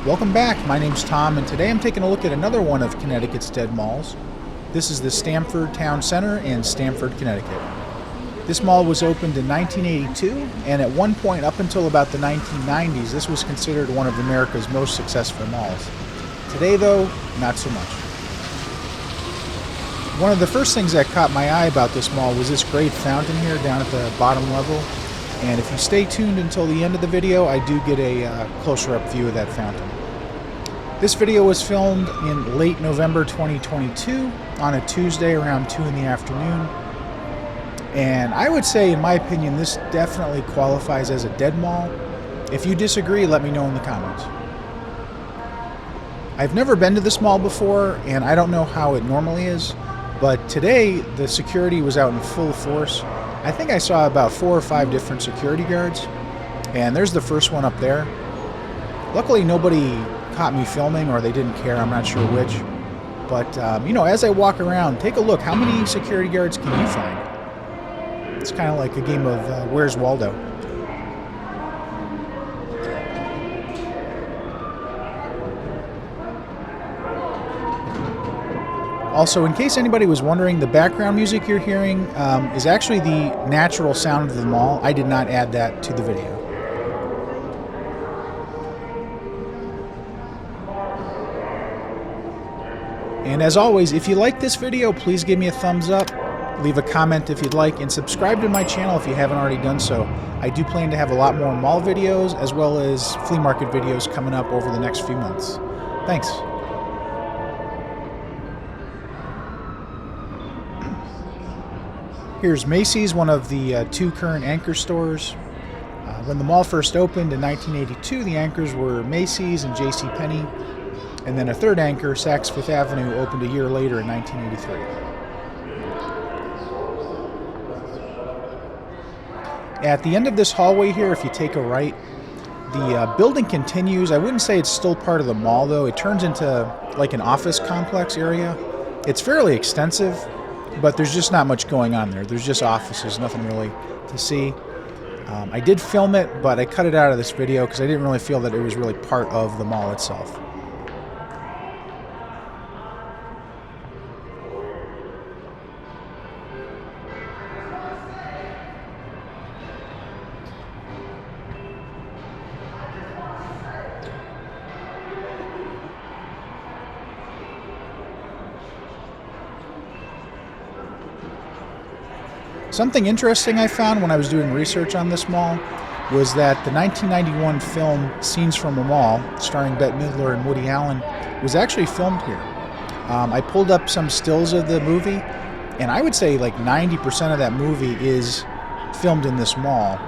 Welcome back, my name's Tom, and today I'm taking a look at another one of Connecticut's dead malls. This is the Stamford Town Center in Stamford, Connecticut. This mall was opened in 1982, and at one point up until about the 1990s, this was considered one of America's most successful malls. Today, though, not so much. One of the first things that caught my eye about this mall was this great fountain here down at the bottom level. And if you stay tuned until the end of the video, I do get a closer up view of that fountain. This video was filmed in late November 2022 on a Tuesday around 2 in the afternoon. And I would say, in my opinion, this definitely qualifies as a dead mall. If you disagree, let me know in the comments. I've never been to this mall before, and I don't know how it normally is, but today the security was out in full force. I think I saw about 4 or 5 different security guards, and there's the first one up there. Luckily, nobody caught me filming, or they didn't care, I'm not sure which. But, as I walk around, take a look. How many security guards can you find? It's kind of like a game of Where's Waldo? Also, in case anybody was wondering, the background music you're hearing is actually the natural sound of the mall. I did not add that to the video. And as always, if you like this video, please give me a thumbs up, leave a comment if you'd like, and subscribe to my channel if you haven't already done so. I do plan to have a lot more mall videos as well as flea market videos coming up over the next few months. Thanks. Here's Macy's, one of the 2 current anchor stores. When the mall first opened in 1982, the anchors were Macy's and JCPenney. And then a third anchor, Saks Fifth Avenue, opened a year later in 1983. At the end of this hallway here, if you take a right, the building continues. I wouldn't say it's still part of the mall, though. It turns into like an office complex area. It's fairly extensive, but there's just not much going on there. There's just offices, nothing really to see. I did film it, but I cut it out of this video because I didn't really feel that it was really part of the mall itself. Something interesting I found when I was doing research on this mall was that the 1991 film Scenes from a Mall, starring Bette Midler and Woody Allen, was actually filmed here. I pulled up some stills of the movie, and I would say like 90% of that movie is filmed in this mall.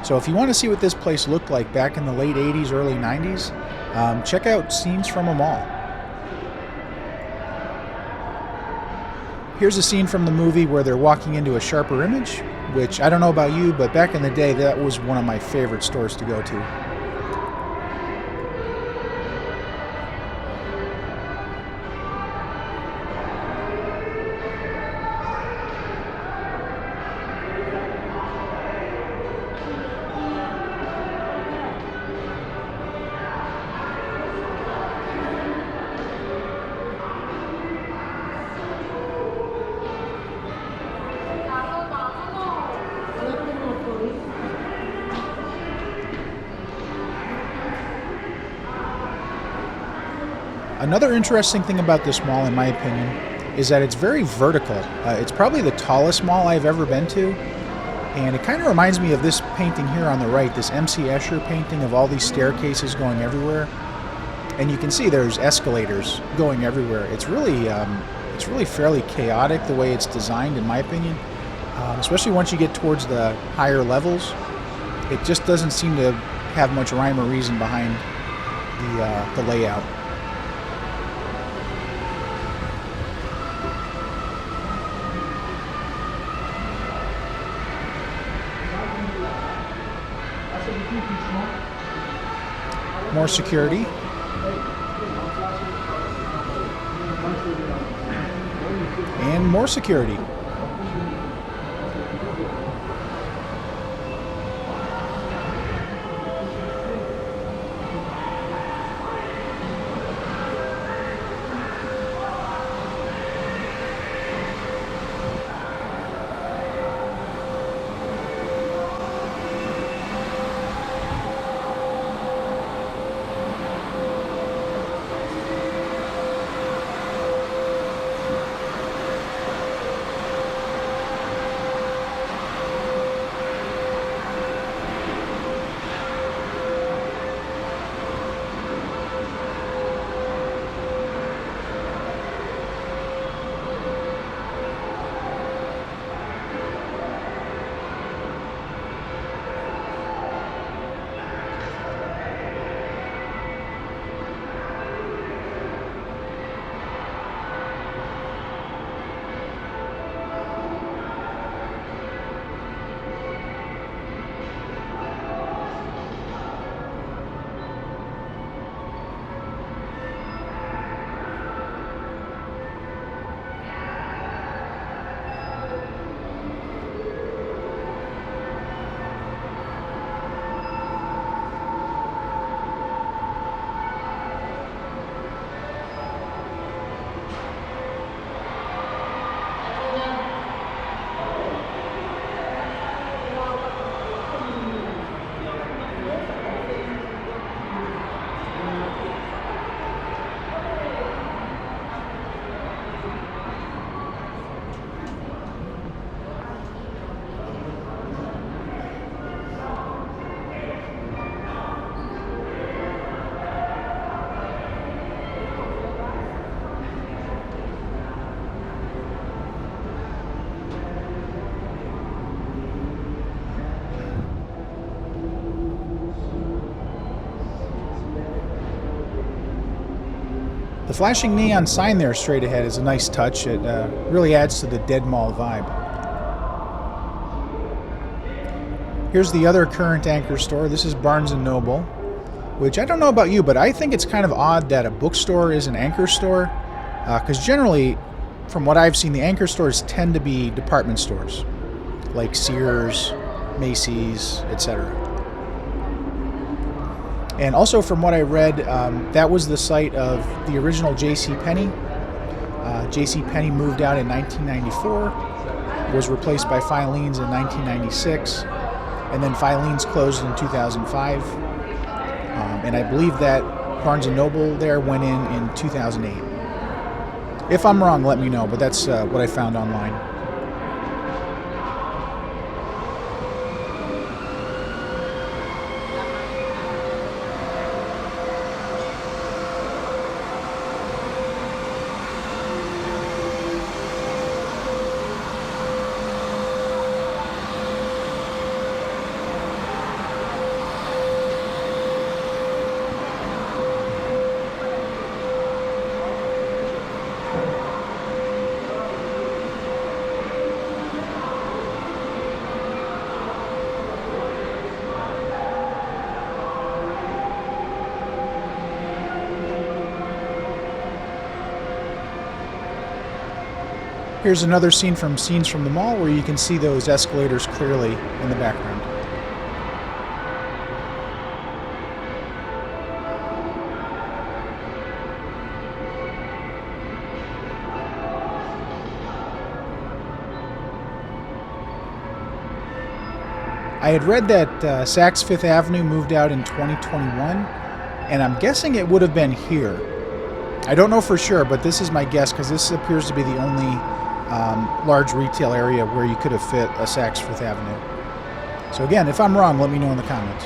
So if you want to see what this place looked like back in the late 80s, early 90s, check out Scenes from a Mall. Here's a scene from the movie where they're walking into a Sharper Image, which I don't know about you, but back in the day, that was one of my favorite stores to go to. Another interesting thing about this mall, in my opinion, is that it's very vertical. It's probably the tallest mall I've ever been to, and it kind of reminds me of this painting here on the right, this M.C. Escher painting of all these staircases going everywhere. And you can see there's escalators going everywhere. It's really fairly chaotic the way it's designed, in my opinion, especially once you get towards the higher levels. It just doesn't seem to have much rhyme or reason behind the layout. More security. And more security. The flashing neon sign there straight ahead is a nice touch. It really adds to the dead mall vibe. Here's the other current anchor store. This is Barnes & Noble, which I don't know about you, but I think it's kind of odd that a bookstore is an anchor store, because generally, from what I've seen, the anchor stores tend to be department stores, like Sears, Macy's, etc. And also from what I read, that was the site of the original JCPenney. JCPenney moved out in 1994, was replaced by Filene's in 1996, and then Filene's closed in 2005. And I believe that Barnes & Noble there went in 2008. If I'm wrong, let me know, but that's what I found online. Here's another scene from Scenes from the Mall where you can see those escalators clearly in the background. I had read that Saks Fifth Avenue moved out in 2021, and I'm guessing it would have been here. I don't know for sure, but this is my guess because this appears to be the only large retail area where you could have fit a Saks Fifth Avenue. So again, if I'm wrong, let me know in the comments.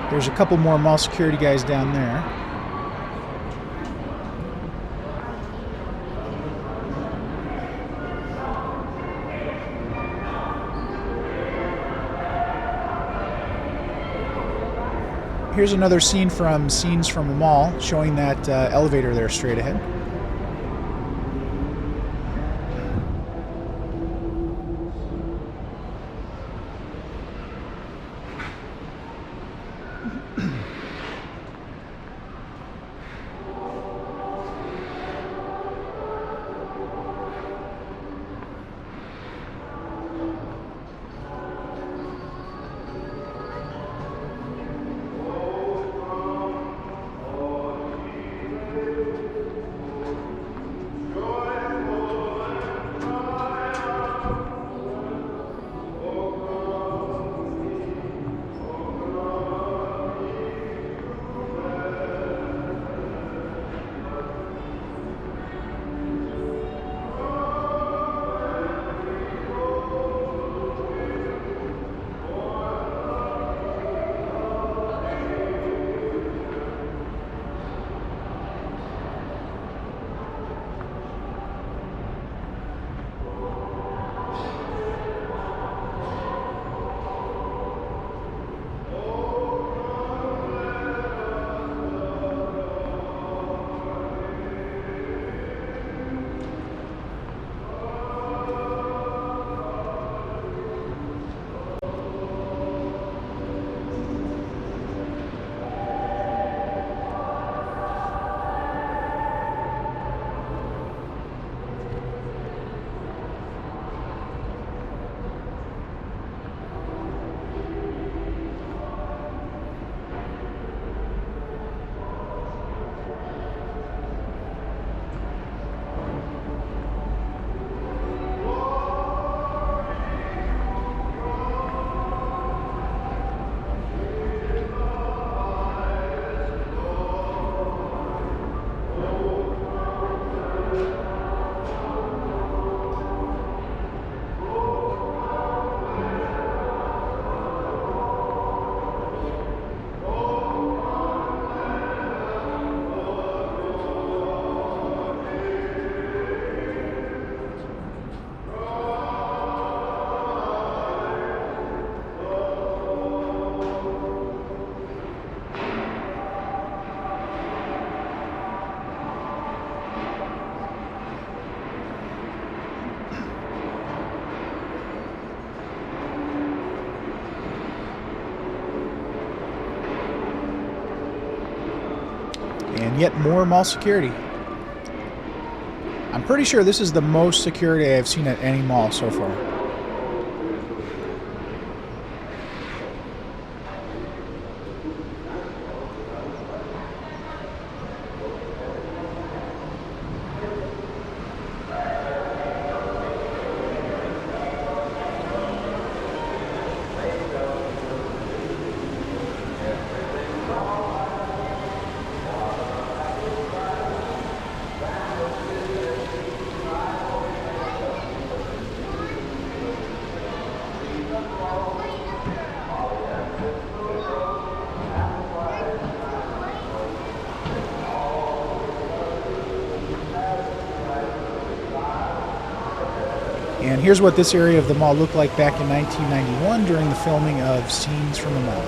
There's a couple more mall security guys down there. Here's another scene from Scenes from a Mall, showing that elevator there straight ahead. And yet more mall security. I'm pretty sure this is the most security I've seen at any mall so far. And here's what this area of the mall looked like back in 1991 during the filming of Scenes from the Mall.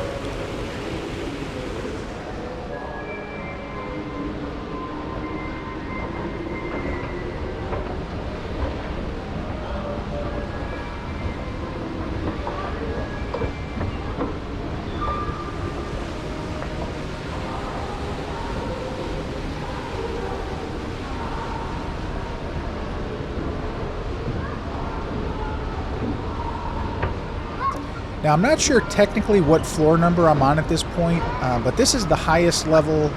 Now, I'm not sure technically what floor number I'm on at this point, but this is the highest level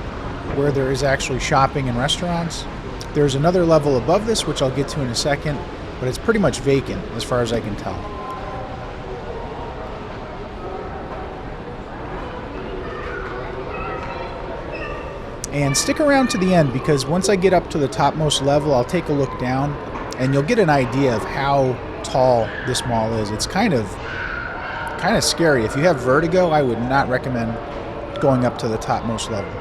where there is actually shopping and restaurants. There's another level above this, which I'll get to in a second, but it's pretty much vacant as far as I can tell. And stick around to the end, because once I get up to the topmost level, I'll take a look down, and you'll get an idea of how tall this mall is. It's kind of scary. If you have vertigo, I would not recommend going up to the topmost level.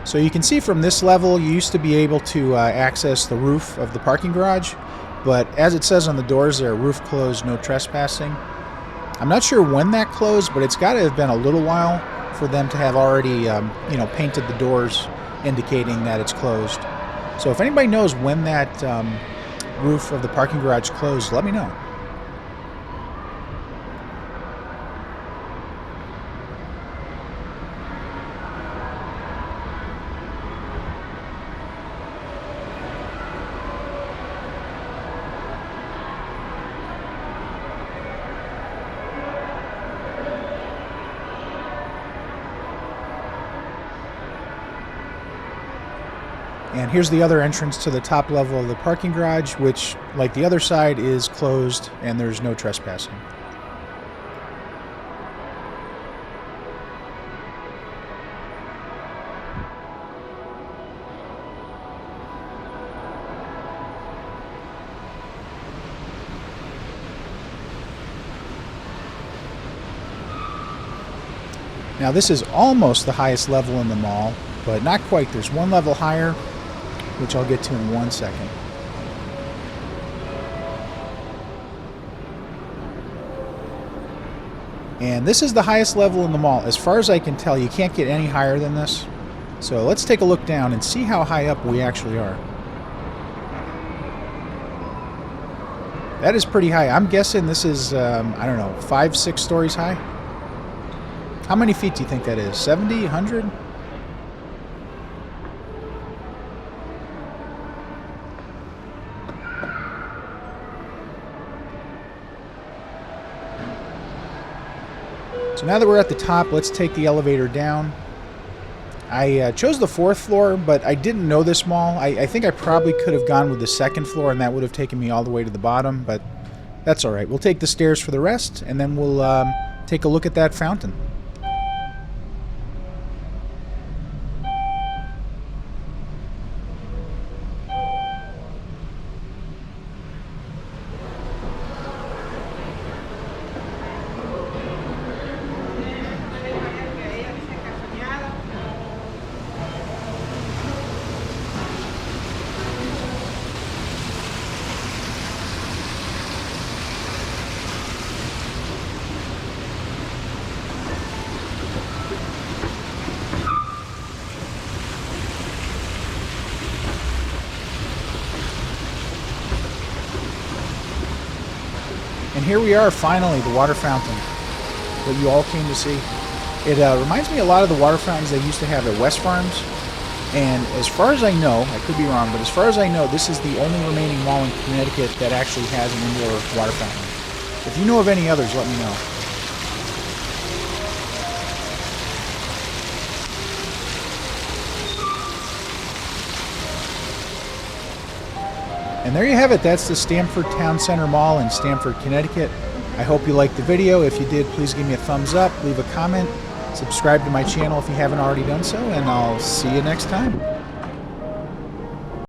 So you can see from this level, you used to be able to access the roof of the parking garage, but as it says on the doors there, roof closed, no trespassing. I'm not sure when that closed, but it's got to have been a little while for them to have already, painted the doors indicating that it's closed. So if anybody knows when that roof of the parking garage closed, let me know. And here's the other entrance to the top level of the parking garage, which, like the other side, is closed and there's no trespassing. Now this is almost the highest level in the mall, but not quite. There's one level higher, which I'll get to in 1 second. And this is the highest level in the mall. As far as I can tell, you can't get any higher than this. So let's take a look down and see how high up we actually are. That is pretty high. I'm guessing this is, 5, 6 stories high. How many feet do you think that is? 70, 100? So now that we're at the top, let's take the elevator down. I chose the 4th floor, but I didn't know this mall. I think I probably could have gone with the 2nd floor, and that would have taken me all the way to the bottom, but that's all right. We'll take the stairs for the rest, and then we'll take a look at that fountain. here we are, finally, the water fountain that you all came to see. It reminds me a lot of the water fountains they used to have at West Farms. And as far as I know, I could be wrong, but as far as I know, this is the only remaining mall in Connecticut that actually has an indoor water fountain. If you know of any others, let me know. And there you have it. That's the Stamford Town Center Mall in Stamford, Connecticut. I hope you liked the video. If you did, please give me a thumbs up, leave a comment, subscribe to my channel if you haven't already done so, and I'll see you next time.